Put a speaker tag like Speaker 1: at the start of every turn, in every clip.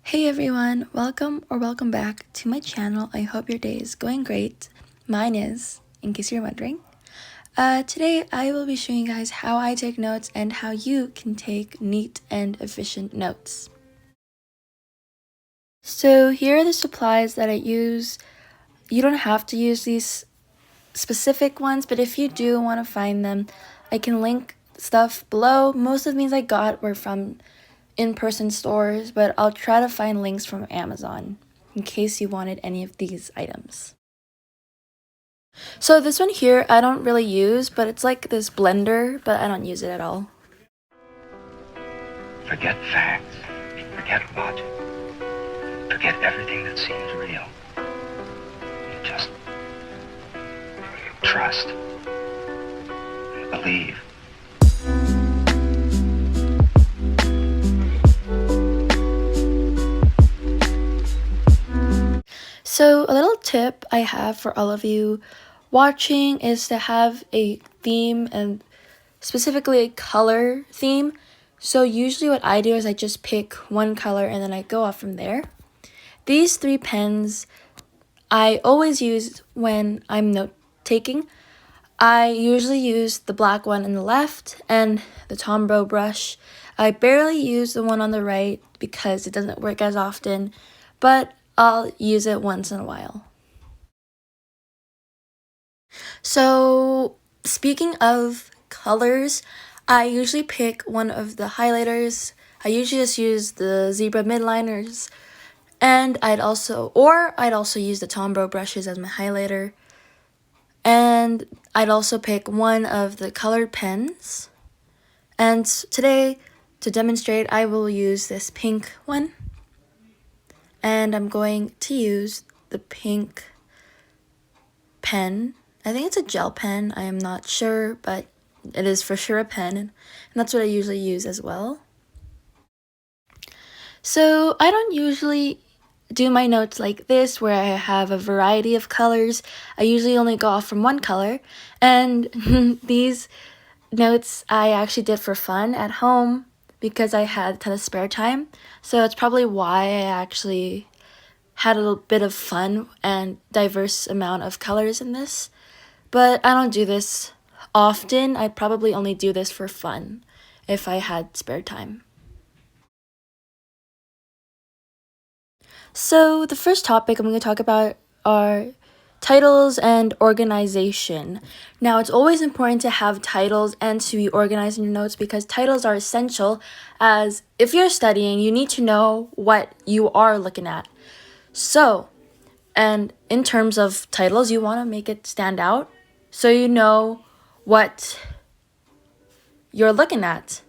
Speaker 1: Hey everyone, welcome back to my channel. I hope your day is going great. Mine is, in case you're wondering. Today I will be showing you guys how I take notes and how you can take neat and efficient notes. So here are the supplies that I use. You don't have to use these specific ones, but if you do want to find them, I can link stuff below. Most of the things I got were from in-person stores, but I'll try to find links from Amazon in case you wanted any of these items. So this one here I don't really use, but it's like this blender, but I don't use it at all.
Speaker 2: Forget facts, forget logic, forget everything that seems real. You just trust and believe.
Speaker 1: So a little tip I have for all of you watching is to have a theme, and specifically a color theme. So usually what I do is I just pick one color and then I go off from there. These 3 pens I always use when I'm note taking. I usually use the black one on the left and the Tombow brush. I barely use the one on the right because it doesn't work as often, but I'll use it once in a while. So speaking of colors, I usually pick one of the highlighters. I usually just use the zebra Mildliners, and I'd also use the Tombow brushes as my highlighter. And I'd also pick one of the colored pens. And today, to demonstrate, I will use this pink one. And I'm going to use the pink pen. I think it's a gel pen, I am not sure, but it is for sure a pen, and that's what I usually use as well. So I don't usually do my notes like this where I have a variety of colors. I usually only go off from one color, and these notes I actually did for fun at home because I had a ton of spare time. So that's probably why I actually had a little bit of fun and diverse amount of colors in this. But I don't do this often. I probably only do this for fun if I had spare time. So the first topic I'm going to talk about are titles and organization. Now, it's always important to have titles and to be organized in your notes because titles are essential, as if you're studying, you need to know what you are looking at. So, and in terms of titles, you want to make it stand out so you know what you're looking at.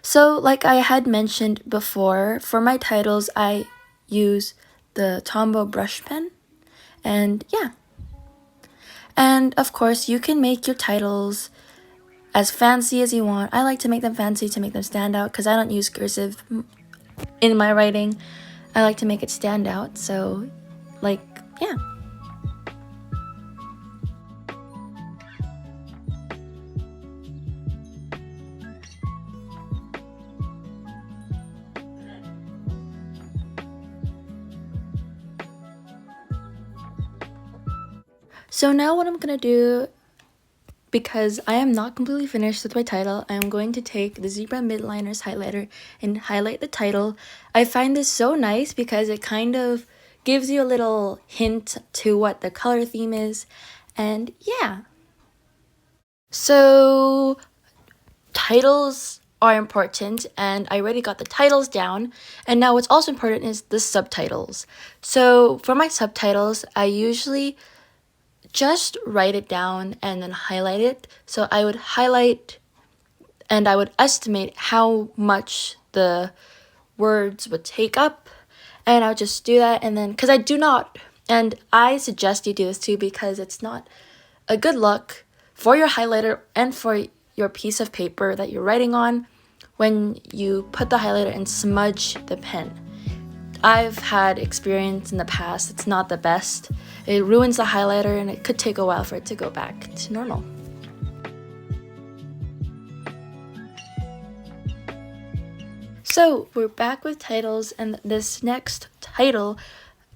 Speaker 1: So, like I had mentioned before, for my titles, I use the Tombow brush pen, and yeah. And of course, you can make your titles as fancy as you want. I like to make them fancy to make them stand out because I don't use cursive in my writing. I like to make it stand out, so like, yeah. So now what I'm gonna do, because I am not completely finished with my title, I am going to take the Zebra Mildliners highlighter and highlight the title. I find this so nice because it kind of gives you a little hint to what the color theme is, and yeah. So titles are important, and I already got the titles down, and now what's also important is the subtitles. So for my subtitles, I usually just write it down and then highlight it. So I would highlight and I would estimate how much the words would take up, and I would just do that. And then, because I do not, and I suggest you do this too, because it's not a good look for your highlighter and for your piece of paper that you're writing on when you put the highlighter and smudge the pen. I've had experience in the past, it's not the best. It ruins the highlighter and it could take a while for it to go back to normal. So we're back with titles, and this next title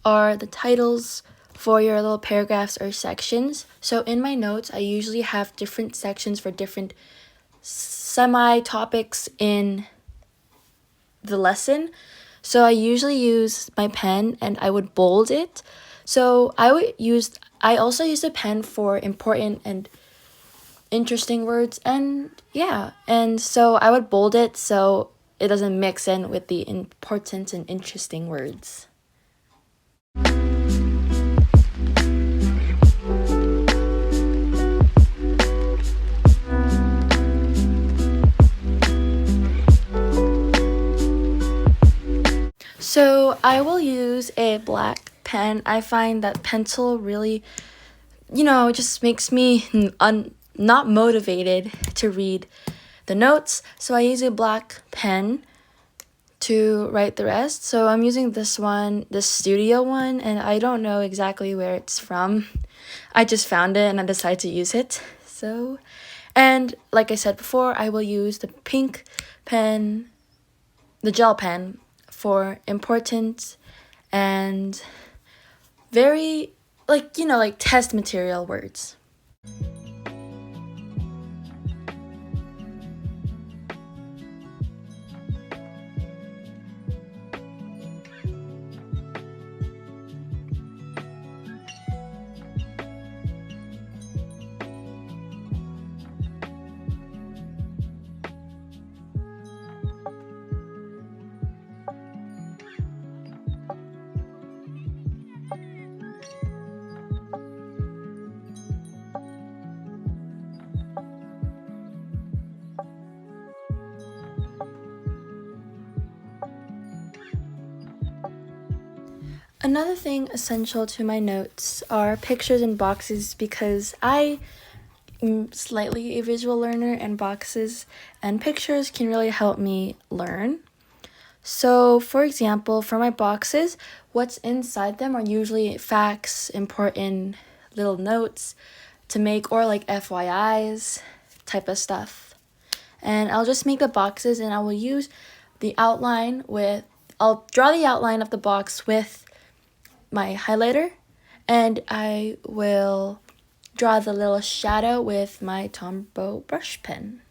Speaker 1: are the titles for your little paragraphs or sections. So in my notes, I usually have different sections for different semi-topics in the lesson. So I usually use my pen and I would bold it. So I also use a pen for important and interesting words, and yeah, and so I would bold it so it doesn't mix in with the important and interesting words. So I will use a black pen. I find that pencil really, just makes me not motivated to read the notes. So I use a black pen to write the rest. So I'm using this one, this studio one, and I don't know exactly where it's from. I just found it and I decided to use it. So, and like I said before, I will use the pink pen, the gel pen, for important and very, like test material words. Another thing essential to my notes are pictures and boxes, because I am slightly a visual learner and boxes and pictures can really help me learn. So for example, for my boxes, what's inside them are usually facts, important little notes to make, or like FYIs type of stuff. And I'll just make the boxes and I will use the outline I'll draw the outline of the box with my highlighter, and I will draw the little shadow with my Tombow brush pen.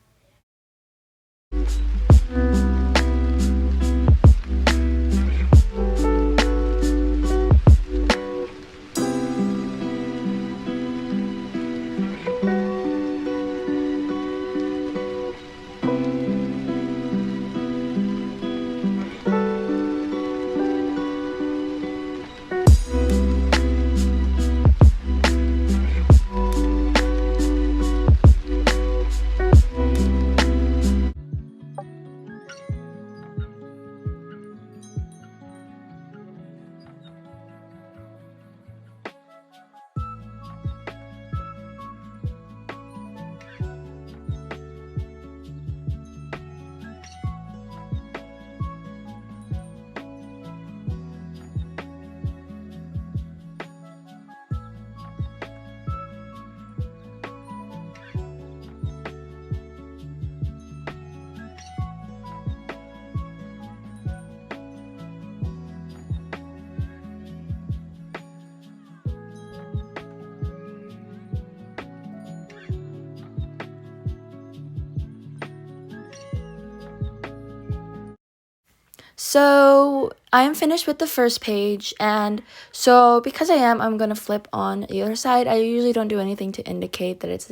Speaker 1: So I'm finished with the first page, and so because I'm going to flip on the other side. I usually don't do anything to indicate that it's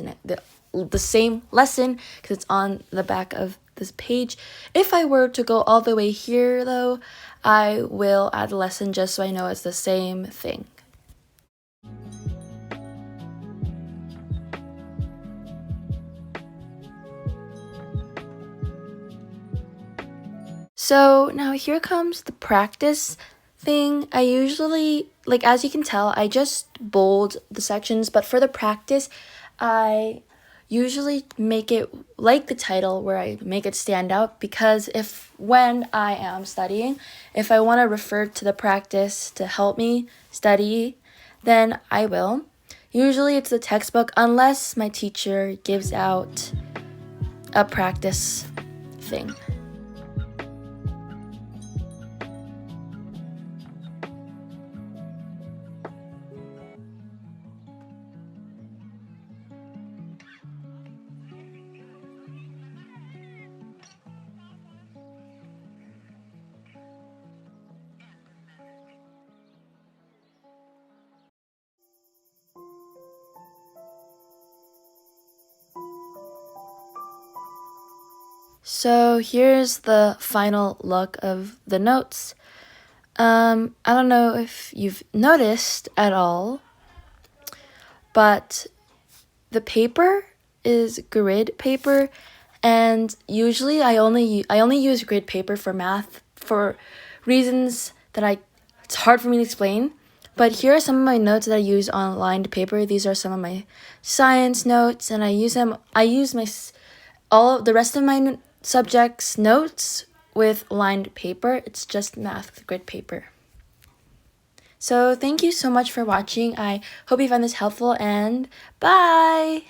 Speaker 1: the same lesson because it's on the back of this page. If I were to go all the way here though, I will add the lesson just so I know it's the same thing. So now here comes the practice thing. I usually, as you can tell, I just bold the sections, but for the practice, I usually make it like the title where I make it stand out, because when I am studying, if I want to refer to the practice to help me study, then I will. Usually it's the textbook, unless my teacher gives out a practice thing. So here's the final look of the notes. I don't know if you've noticed at all, but the paper is grid paper, and usually I only use grid paper for math for reasons that it's hard for me to explain. But here are some of my notes that I use on lined paper. These are some of my science notes, and I use all of the rest of my subjects notes with lined paper. It's just math with grid paper. So thank you so much for watching. I hope you found this helpful, and bye!